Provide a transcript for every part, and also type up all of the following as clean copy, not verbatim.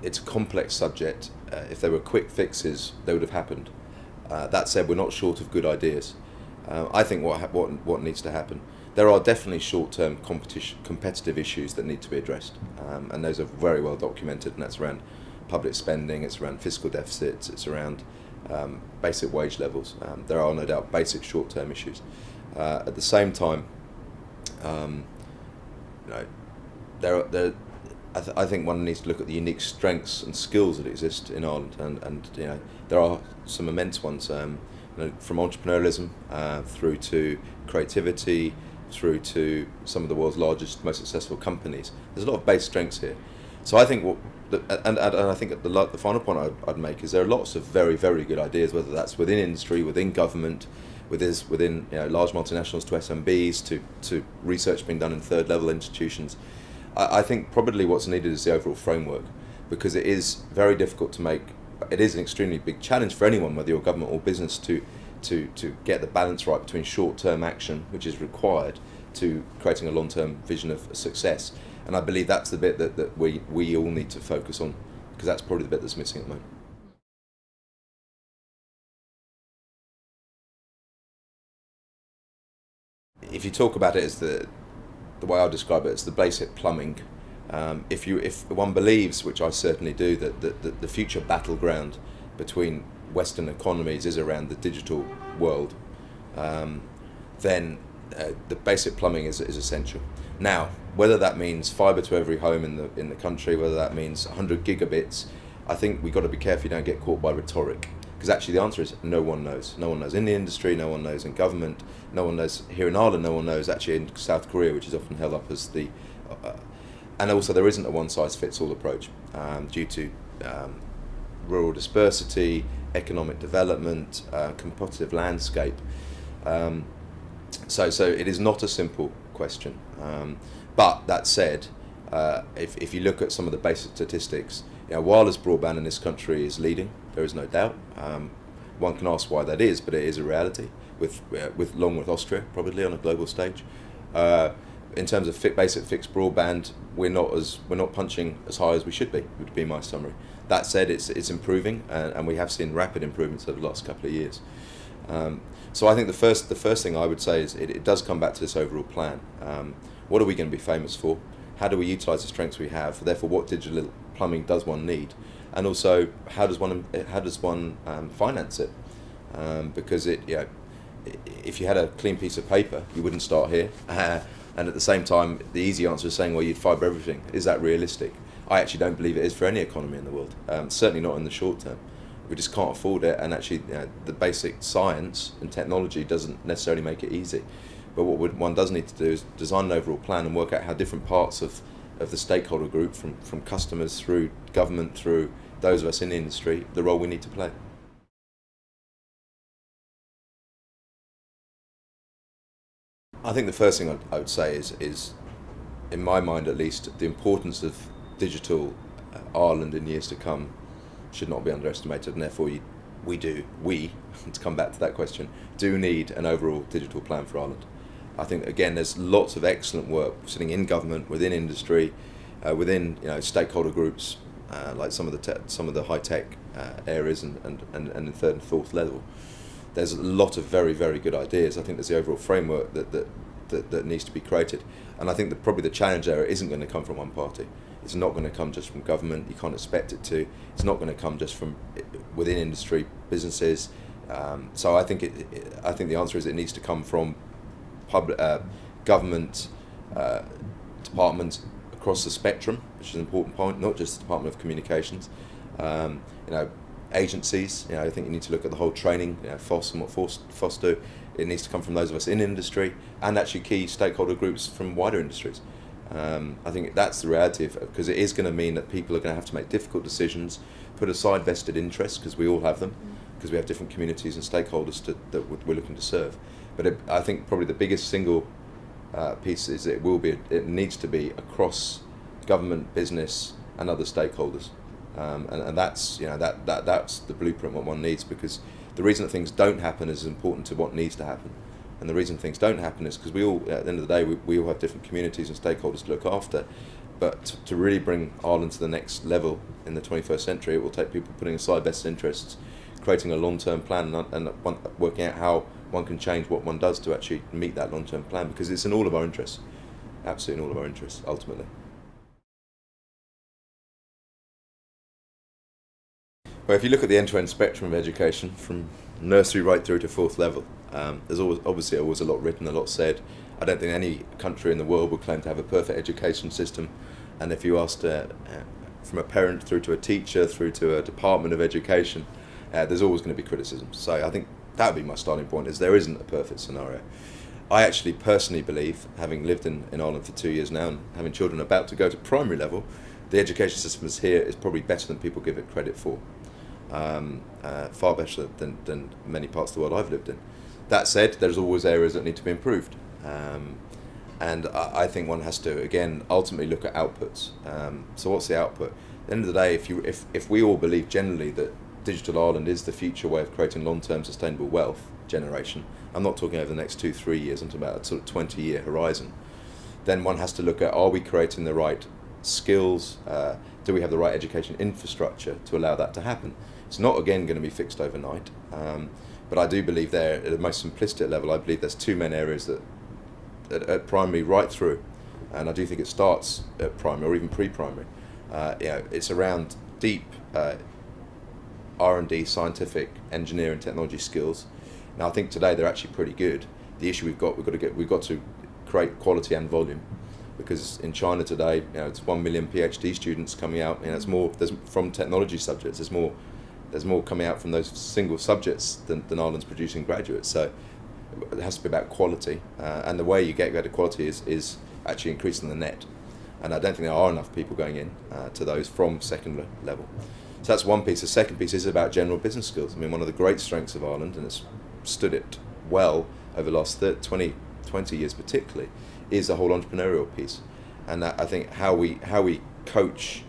it's a complex subject. If there were quick fixes, they would have happened. That said, we're not short of good ideas. I think what needs to happen. There are definitely short-term competitive issues that need to be addressed, and those are very well documented. And that's around public spending, it's around fiscal deficits, it's around basic wage levels. There are no doubt basic short-term issues. At the same time, you know, I think one needs to look at the unique strengths and skills that exist in Ireland, and you know, there are some immense ones, you know, from entrepreneurialism through to creativity, through to some of the world's largest, most successful companies. There's a lot of base strengths here. So I think and I think the final point I'd make is there are lots of very, very good ideas, whether that's within industry, within government, within you know, large multinationals to SMBs to research being done in third level institutions. I think probably what's needed is the overall framework, because it is very difficult to make. It is an extremely big challenge for anyone, whether you're government or business, to get the balance right between short-term action, which is required, to creating a long-term vision of success. And I believe that's the bit that we all need to focus on, because that's probably the bit that's missing at the moment. If you talk about it as the way I describe it, it's the basic plumbing. If one believes, which I certainly do, that the future battleground between Western economies is around the digital world, then the basic plumbing is essential. Now, whether that means fibre to every home in the country, whether that means 100 gigabits, I think we've got to be careful you don't get caught by rhetoric. Because actually the answer is no one knows. No one knows in the industry, no one knows in government, no one knows here in Ireland, no one knows actually in South Korea, which is often held up as the... and also there isn't a one-size-fits-all approach due to rural dispersity, economic development, competitive landscape. So it is not a simple question. But that said, if you look at some of the basic statistics, you know, wireless broadband in this country is leading. There is no doubt. One can ask why that is, but it is a reality. Along with Austria, probably on a global stage. In terms of basic fixed broadband, we're not punching as high as we should be. Would be my summary. That said, it's improving, and we have seen rapid improvements over the last couple of years. So I think the first thing I would say is it does come back to this overall plan. What are we going to be famous for? How do we utilise the strengths we have? Therefore, what digital plumbing does one need? And also, how does one finance it? Because if you had a clean piece of paper, you wouldn't start here. And at the same time, the easy answer is saying, well, you'd fibre everything. Is that realistic? I actually don't believe it is for any economy in the world. Certainly not in the short term. We just can't afford it, and actually, the basic science and technology doesn't necessarily make it easy. But what one does need to do is design an overall plan and work out how different parts of the stakeholder group, from customers through government, through those of us in the industry, the role we need to play. I think the first thing I would say is, in my mind at least, the importance of digital Ireland in years to come should not be underestimated, and therefore we, to come back to that question, do need an overall digital plan for Ireland. I think, again, there's lots of excellent work sitting in government, within industry, within stakeholder groups, like some of the high tech areas and the third and fourth level. There's a lot of very, very good ideas. I think there's the overall framework that needs to be created, and I think that probably the challenge there isn't going to come from one party. It's not going to come just from government. You can't expect it to. It's not going to come just from within industry, businesses. So I think the answer is it needs to come from public government departments across the spectrum, which is an important point. Not just the Department of Communications. Agencies. I think you need to look at the whole training, FOSS and what FOSS do. It needs to come from those of us in industry and actually key stakeholder groups from wider industries. I think that's the reality, because it is going to mean that people are going to have to make difficult decisions, put aside vested interests, because we all have them, because we have different communities and stakeholders that we're looking to serve. But I think probably the biggest single piece is it needs to be across government, business, and other stakeholders, and that's that's the blueprint what one needs, because the reason that things don't happen is important to what needs to happen. And the reason things don't happen is because we all, at the end of the day, we all have different communities and stakeholders to look after. but to really bring Ireland to the next level in the 21st century, it will take people putting aside vested interests, creating a long-term plan, and working out how one can change what one does to actually meet that long-term plan, because it's in all of our interests, absolutely in all of our interests, ultimately. Well, if you look at the end-to-end spectrum of education, from nursery right through to fourth level, there's obviously always a lot written, a lot said. I don't think any country in the world would claim to have a perfect education system, and if you asked from a parent through to a teacher through to a department of education, there's always going to be criticism. So I think that would be my starting point, is there isn't a perfect scenario. I actually personally believe, having lived in Ireland for 2 years now and having children about to go to primary level, the education system here is probably better than people give it credit for. Far better than many parts of the world I've lived in. That said, there's always areas that need to be improved, and I think one has to, again, ultimately look at outputs. So what's the output? At the end of the day, if we all believe generally that Digital Ireland is the future way of creating long-term sustainable wealth generation, I'm not talking over the next 2-3 years, I'm talking about a sort of 20-year horizon, then one has to look at, are we creating the right skills? Do we have the right education infrastructure to allow that to happen? It's not, again, going to be fixed overnight, but I do believe there, at the most simplistic level, I believe there's two main areas that at primary right through, and I do think it starts at primary or even pre-primary. It's around deep R&D, scientific, engineering, technology skills. Now I think today they're actually pretty good. The issue we've got to create quality and volume, because in China today, it's 1 million PhD students coming out. It's more from technology subjects. There's more coming out from those single subjects than Ireland's producing graduates. So it has to be about quality, and the way you get better quality is actually increasing the net. And I don't think there are enough people going in to those from second level. So that's one piece. The second piece is about general business skills. One of the great strengths of Ireland, and it's stood it well over the last 20 years particularly, is the whole entrepreneurial piece. And that, I think how we coach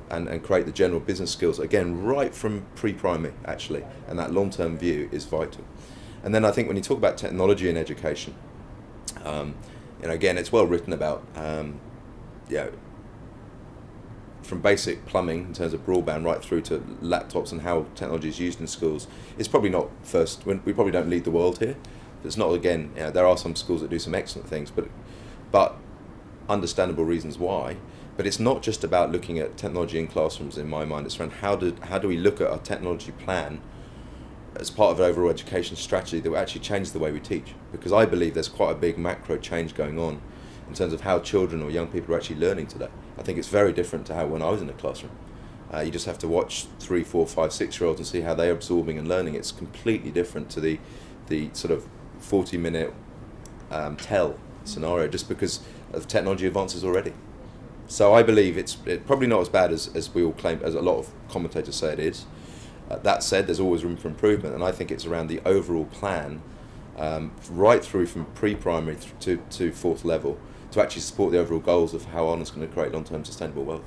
and create the general business skills, again, right from pre-primary actually, and that long-term view is vital. And then I think when you talk about technology in education, again, it's well written about, from basic plumbing in terms of broadband right through to laptops and how technology is used in schools. It's probably not first. We probably don't lead the world here. It's not, again, there are some schools that do some excellent things, but understandable reasons why. But it's not just about looking at technology in classrooms. In my mind, it's around how do we look at our technology plan as part of an overall education strategy that will actually change the way we teach. Because I believe there's quite a big macro change going on in terms of how children or young people are actually learning today. I think it's very different to how when I was in the classroom. You just have to watch 3, 4, 5, 6-year-olds and see how they're absorbing and learning. It's completely different to the sort of 40-minute tell scenario, just because of technology advances already. So I believe it's probably not as bad as we all claim, as a lot of commentators say it is. That said, there's always room for improvement, and I think it's around the overall plan, right through from pre-primary to fourth level, to actually support the overall goals of how Ireland's going to create long-term sustainable wealth.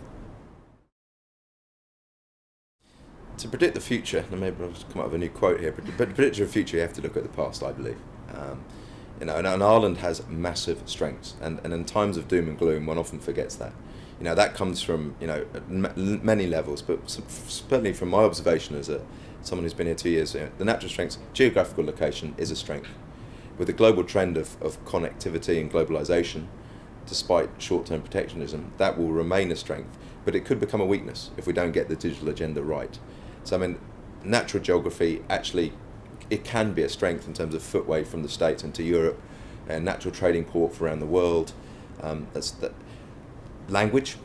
To predict the future, and maybe I'll just come up with a new quote here, but to predict the future you have to look at the past, I believe. And Ireland has massive strengths, and in times of doom and gloom one often forgets that. That comes from many levels, but certainly from my observation as someone who's been here 2 years, the natural strengths, geographical location is a strength. With the global trend of connectivity and globalization, despite short-term protectionism, that will remain a strength, but it could become a weakness if we don't get the digital agenda right. So natural geography, actually, it can be a strength in terms of footway from the States into Europe, and natural trading port for around the world. That's that. Language,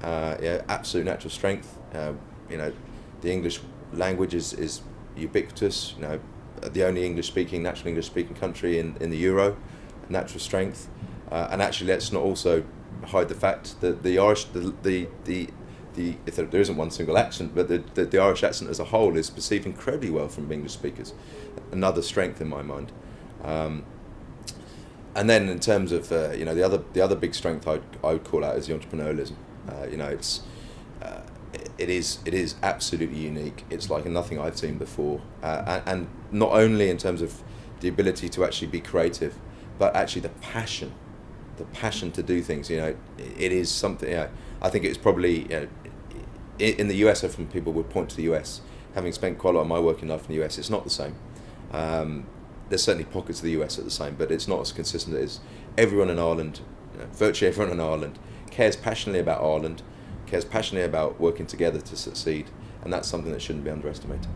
absolute natural strength. The English language is ubiquitous. The only natural English-speaking country in the Euro, natural strength. And actually, let's not also hide the fact that the Irish, if there isn't one single accent, but the Irish accent as a whole is perceived incredibly well from English speakers. Another strength in my mind. And then in terms of the other big strength I would call out is the entrepreneurialism. It is absolutely unique. It's like nothing I've seen before, and not only in terms of the ability to actually be creative, but actually the passion the passion to do things. It is something. I think it's probably in the US. Often people would point to the US. Having spent quite a lot of my working life in the US, it's not the same. There's certainly pockets of the US that are the same, but it's not as consistent as everyone in Ireland. Virtually everyone in Ireland cares passionately about Ireland, cares passionately about working together to succeed, and that's something that shouldn't be underestimated.